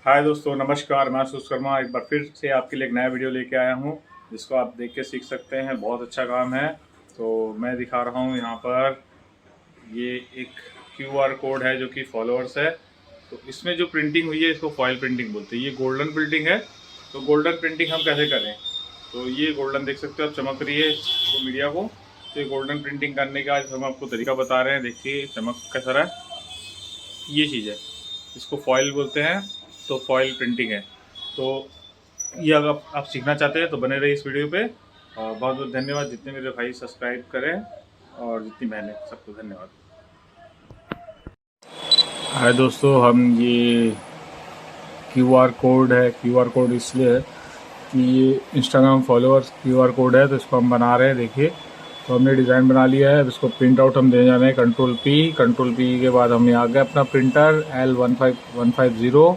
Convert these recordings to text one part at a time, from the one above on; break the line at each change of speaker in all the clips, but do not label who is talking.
हाय दोस्तों, नमस्कार। मैं आशीष शर्मा एक बार फिर से आपके लिए एक नया वीडियो लेके आया हूँ जिसको आप देख के सीख सकते हैं। बहुत अच्छा काम है। तो मैं दिखा रहा हूँ यहाँ पर, ये एक क्यूआर कोड है जो कि फॉलोअर्स है। तो इसमें जो प्रिंटिंग हुई है इसको फॉयल प्रिंटिंग बोलते हैं। ये गोल्डन प्रिंटिंग है। तो गोल्डन प्रिंटिंग हम कैसे करें? तो ये गोल्डन देख सकते हो आप, चमक रही है तो मीडिया को। तो ये गोल्डन प्रिंटिंग करने का आज हम आपको तरीका बता रहे हैं। देखिए चमक कैसा रहा है, ये चीज़ है, इसको फॉयल बोलते हैं। तो फॉयल प्रिंटिंग है। तो ये अगर आप सीखना चाहते हैं तो बने रहिए इस वीडियो पे। और बहुत बहुत धन्यवाद जितने मेरे भाई सब्सक्राइब करें और जितनी बहनें, सबको धन्यवाद। हाय दोस्तों, हम ये क्यूआर कोड है। क्यूआर कोड इसलिए है कि ये इंस्टाग्राम फॉलोअर्स क्यूआर कोड है, तो इसको हम बना रहे हैं। देखिए, तो हमने डिज़ाइन बना लिया है। अब इसको प्रिंट आउट हम दे जा रहे हैं। कंट्रोल पी के बाद हमने आ गया अपना प्रिंटर L15150।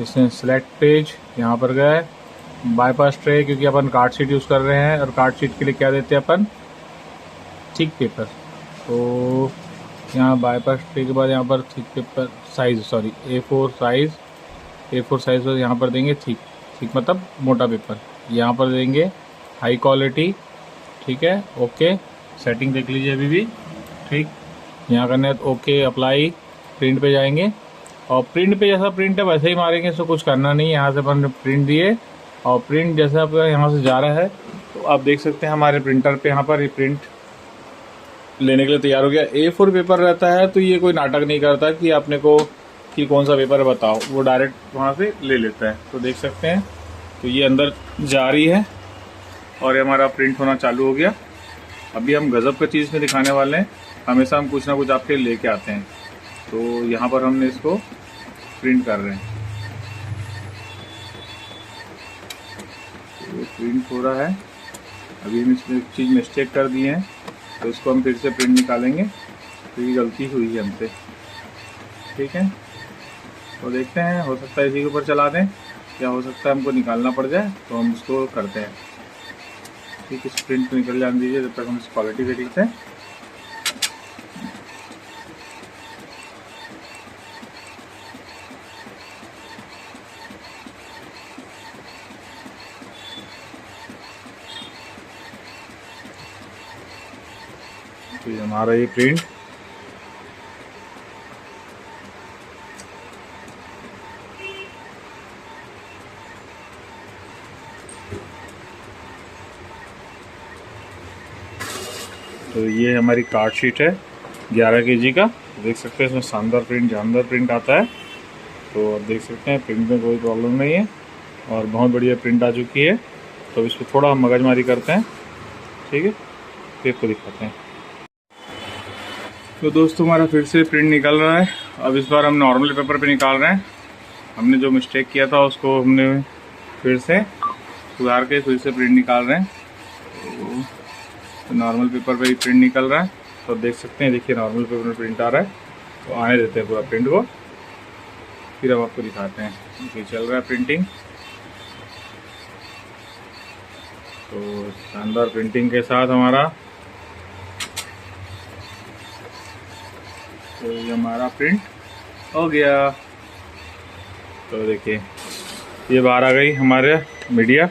इसने सेलेक्ट पेज यहाँ पर गए, बाईपास ट्रे, क्योंकि अपन कार्ड शीट यूज़ कर रहे हैं और कार्ड शीट के लिए क्या देते हैं अपन, थिक पेपर। तो यहाँ बाईपास ट्रे के बाद यहाँ पर thick paper size, sorry A4 size यहाँ पर देंगे थिक मतलब मोटा पेपर। यहाँ पर देंगे हाई क्वालिटी, ठीक है। ओके, सेटिंग देख लीजिए अभी भी, ठीक। यहाँ करना है तो ओके, अप्लाई, प्रिंट पे जाएंगे और प्रिंट पे जैसा प्रिंट है वैसे ही मारेंगे। इसको कुछ करना नहीं है। यहाँ से अपन प्रिंट दिए और प्रिंट जैसा यहाँ से जा रहा है तो आप देख सकते हैं हमारे प्रिंटर पे यहाँ पर ये प्रिंट लेने के लिए तैयार हो गया। A4 पेपर रहता है तो ये कोई नाटक नहीं करता कि आपने को कि कौन सा पेपर बताओ, वो डायरेक्ट वहाँ से ले लेता है। तो देख सकते हैं, तो ये अंदर जा रही है और ये हमारा प्रिंट होना चालू हो गया। अभी हम गज़ब का चीज़ में दिखाने वाले हैं। हमेशा हम कुछ ना कुछ आपके लेके आते हैं। तो यहाँ पर हमने इसको प्रिंट कर रहे हैं। तो प्रिंट हो रहा है। अभी हम इसमें एक चीज़ मिस्टेक कर दी है तो इसको हम फिर से प्रिंट निकालेंगे। तो ये गलती हुई है हमसे, ठीक है। तो देखते हैं, हो सकता है इसी के ऊपर चला दें या हो सकता है हमको निकालना पड़ जाए, तो हम इसको करते हैं। ठीक, इस प्रिंट को निकल जाने दीजिए जब तक हम इस क्वालिटी से देखते हैं। तो ये हमारा ये प्रिंट तो ये हमारी कार्ड शीट है 11 kg का। देख सकते हैं इसमें शानदार प्रिंट आता है। तो आप देख सकते हैं प्रिंट में कोई प्रॉब्लम नहीं है और बहुत बढ़िया प्रिंट आ चुकी है। तो इस पर थोड़ा हम मगजमारी करते हैं, ठीक है, फिर को दिखाते हैं। तो दोस्तों हमारा फिर से प्रिंट निकल रहा है। अब इस बार हम नॉर्मल पेपर पे निकाल रहे हैं। हमने जो मिस्टेक किया था उसको हमने फिर से सुधार के फिर से प्रिंट निकाल रहे हैं। तो नॉर्मल पेपर पे ही प्रिंट निकल रहा है। तो देख सकते हैं, देखिए नॉर्मल पेपर में प्रिंट आ रहा है। तो आने देते हैं पूरा प्रिंट को, फिर हम आपको दिखाते हैं। देखिए चल रहा है प्रिंटिंग। तो शानदार प्रिंटिंग के साथ हमारा, तो ये हमारा प्रिंट हो गया। तो देखिए ये बाहर आ गई हमारे मीडिया,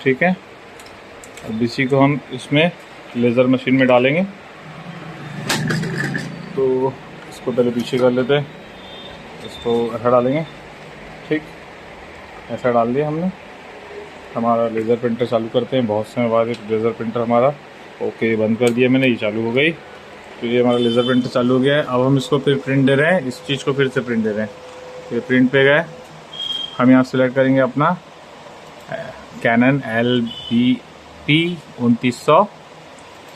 ठीक है। अब इसी को हम इसमें लेज़र मशीन में डालेंगे। तो इसको पहले पीछे कर लेते हैं, इसको ऐसा डालेंगे, ठीक, ऐसा डाल दिया हमने। हमारा लेज़र प्रिंटर चालू करते हैं। बहुत समय बाद एक लेज़र प्रिंटर हमारा, ओके, बंद कर दिया मैंने, ये चालू हो गई। तो ये हमारा लेज़र प्रिंटर चालू हो गया है। अब हम इसको फिर प्रिंट दे रहे हैं, इस चीज़ को फिर से प्रिंट दे रहे हैं। ये प्रिंट पे गए, हम यहाँ सेलेक्ट करेंगे अपना कैनन LBP 2900,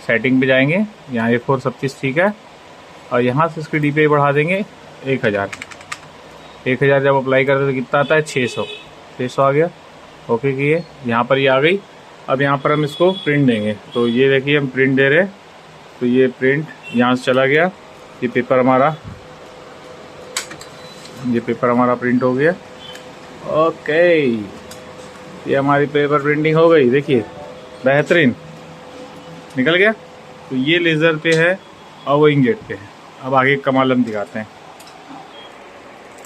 सेटिंग पे जाएंगे। यहाँ A4 सब चीज़ ठीक है और यहाँ से इसकी DPI बढ़ा देंगे 1000 जब अप्लाई करते तो कितना आता है, 600 आ गया। ओके किए, यहाँ पर ये आ गई। अब यहाँ पर हम इसको प्रिंट देंगे। तो ये देखिए हम प्रिंट दे रहे हैं। तो ये प्रिंट यहाँ से चला गया। ये पेपर हमारा प्रिंट हो गया। ओके, ये हमारी पेपर प्रिंटिंग हो गई। देखिए बेहतरीन निकल गया। तो ये लेज़र पे है और वो इंकजेट पे है। अब आगे कमाल हम दिखाते हैं।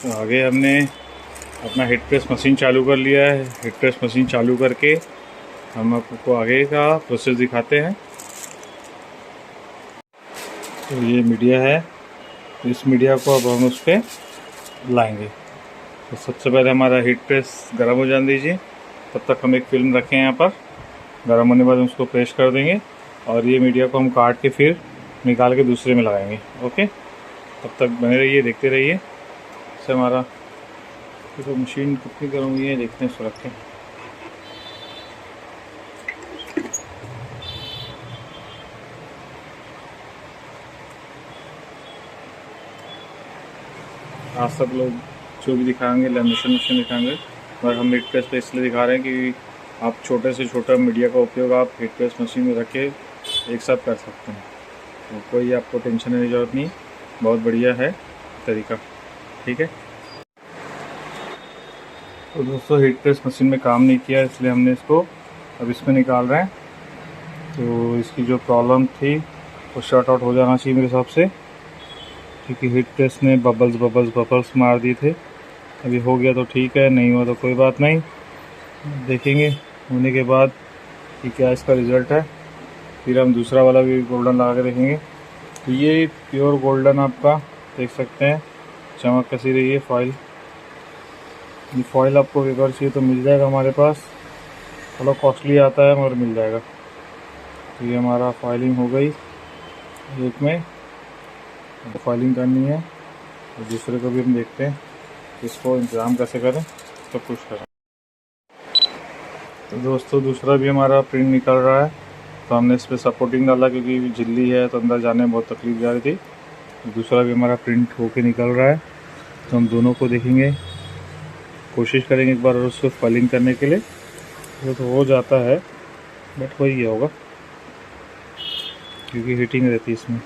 तो आगे हमने अपना हीट प्रेस मशीन चालू कर लिया है। हीट प्रेस मशीन चालू करके हम आपको आगे का प्रोसेस दिखाते हैं। तो ये मीडिया है, इस मीडिया को अब हम उस पर लाएंगे। तो सबसे पहले हमारा हीट प्रेस गर्म हो जाने दीजिए। तब तक हम एक फिल्म रखें यहाँ पर। गर्म होने के बाद हम उसको प्रेस कर देंगे और ये मीडिया को हम काट के फिर निकाल के दूसरे में लगाएंगे। ओके, तब तक बने रहिए, देखते रहिए। इससे हमारा तो मशीन कितनी गर्म हुई है देखते हैं, इसको रखें। आज सब लोग जो भी दिखाएंगे लैमिनेशन मशीन दिखाएंगे, और हम हीट प्रेस पे इसलिए दिखा रहे हैं कि आप छोटे से छोटा मीडिया का उपयोग आप हीट प्रेस मशीन में रख के एक साथ कर सकते हैं। तो कोई आपको टेंशन लेने की ज़रूरत नहीं, बहुत बढ़िया है तरीका। ठीक है, तो दोस्तों हीट प्रेस मशीन में काम नहीं किया इसलिए हमने इसको अब इसमें निकाल रहे हैं। तो इसकी जो प्रॉब्लम थी वो शॉर्ट आउट हो जाना चाहिए मेरे हिसाब से, क्योंकि हीट प्रेस ने बबल्स मार दिए थे। अभी हो गया तो ठीक है, नहीं हुआ तो कोई बात नहीं, देखेंगे होने के बाद कि क्या इसका रिज़ल्ट है। फिर हम दूसरा वाला भी गोल्डन लगा के देखेंगे। तो ये प्योर गोल्डन आपका देख सकते हैं, चमक कैसी रही है फॉइल। ये फॉइल आपको अगर चाहिए तो मिल जाएगा हमारे पास, थोड़ा कॉस्टली आता है मगर मिल जाएगा। तो ये हमारा फाइलिंग हो गई एक में, तो फाइलिंग करनी है और दूसरे को भी हम देखते हैं इसको इंतज़ाम कैसे करें, तो कुछ करें। तो दोस्तों दूसरा भी हमारा प्रिंट निकल रहा है। तो हमने इस पर सपोर्टिंग डाला क्योंकि झिल्ली है तो अंदर जाने में बहुत तकलीफ जा रही थी। दूसरा भी हमारा प्रिंट होके निकल रहा है। तो हम दोनों को देखेंगे, कोशिश करेंगे एक बार और उसको फाइलिंग करने के लिए। तो हो जाता है बट हो ही गया होगा क्योंकि हीटिंग रहती है इसमें।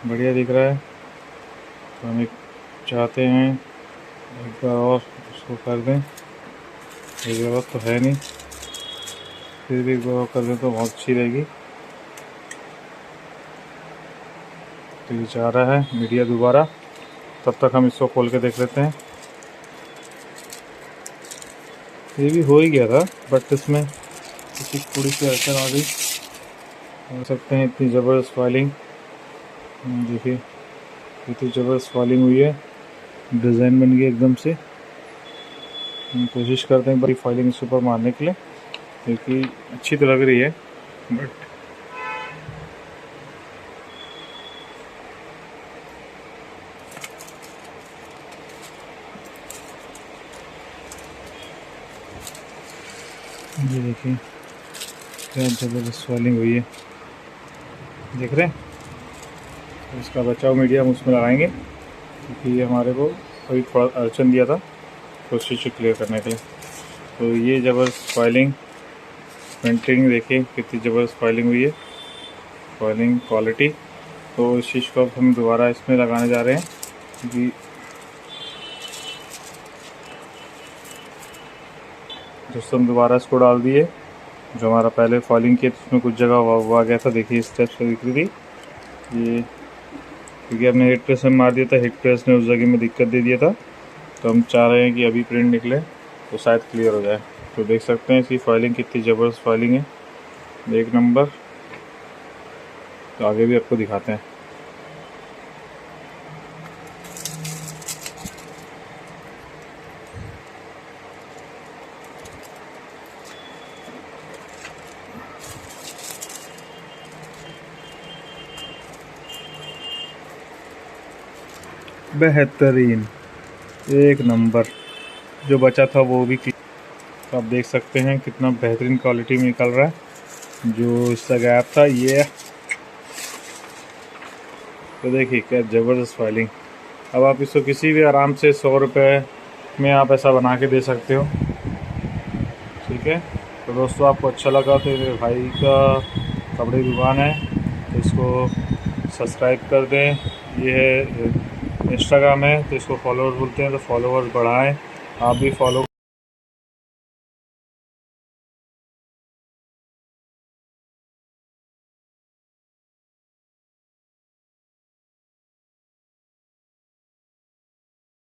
बढ़िया दिख रहा है। तो हम एक चाहते हैं एक बार और उसको कर दें, ज़रूरत तो है नहीं, फिर भी एक बार और कर दें तो बहुत अच्छी रहेगी। तो ये जा रहा है मीडिया दोबारा, तब तक हम इसको खोल के देख लेते हैं। ये भी हो ही गया था बट इसमें किसी थोड़ी सी अड़चन आ गई, देख सकते हैं। इतनी ज़बरदस्त फाइलिंग, देखिए इतनी ज़बरदस्त फाइलिंग हुई है, डिज़ाइन बन गई एकदम से। हम कोशिश करते हैं बड़ी फाइलिंग इसके ऊपर मारने के लिए, क्योंकि अच्छी तो लग रही है बट ये देखिए क्या ज़बरदस्त फाइलिंग हुई है, देख रहे हैं। तो इसका बचाव मीडिया हम उसमें लगाएंगे क्योंकि ये हमारे को अभी थोड़ा अड़चन दिया था कोशिश क्लियर करने के लिए। तो ये ज़बरदस्त फाइलिंग प्रिंटिंग देखिए कितनी ज़बरदस्त फाइलिंग हुई है, फाइलिंग क्वालिटी। तो इस चीज़ को हम दोबारा इसमें लगाने जा रहे हैं क्योंकि दोस्तों हम दोबारा इसको डाल दिए। जो हमारा पहले फाइलिंग किया उसमें कुछ जगह हुआ गया था, देखिए स्टेप्स से दिख रही थी ये, क्योंकि हमने हीट प्रेस में मार दिया था, हीट प्रेस ने उस जगह में दिक्कत दे दिया था। तो हम चाह रहे हैं कि अभी प्रिंट निकले तो शायद क्लियर हो जाए। तो देख सकते हैं इसकी फाइलिंग कितनी ज़बरदस्त फाइलिंग है, एक नंबर। तो आगे भी आपको दिखाते हैं। बेहतरीन, एक नंबर। जो बचा था वो भी तो आप देख सकते हैं कितना बेहतरीन क्वालिटी में निकल रहा है। जो इसका गैप था ये, तो देखिए क्या ज़बरदस्त फाइलिंग। अब आप इसको किसी भी आराम से 100 रुपये में आप ऐसा बना के दे सकते हो। ठीक है, तो दोस्तों आपको अच्छा लगा तो मेरे भाई का कपड़े की दुकान है, तो इसको सब्सक्राइब कर दें। ये है इंस्टाग्राम है तो इसको फॉलोअर्स बोलते हैं, तो फॉलोअर्स बढ़ाएं। आप भी फॉलो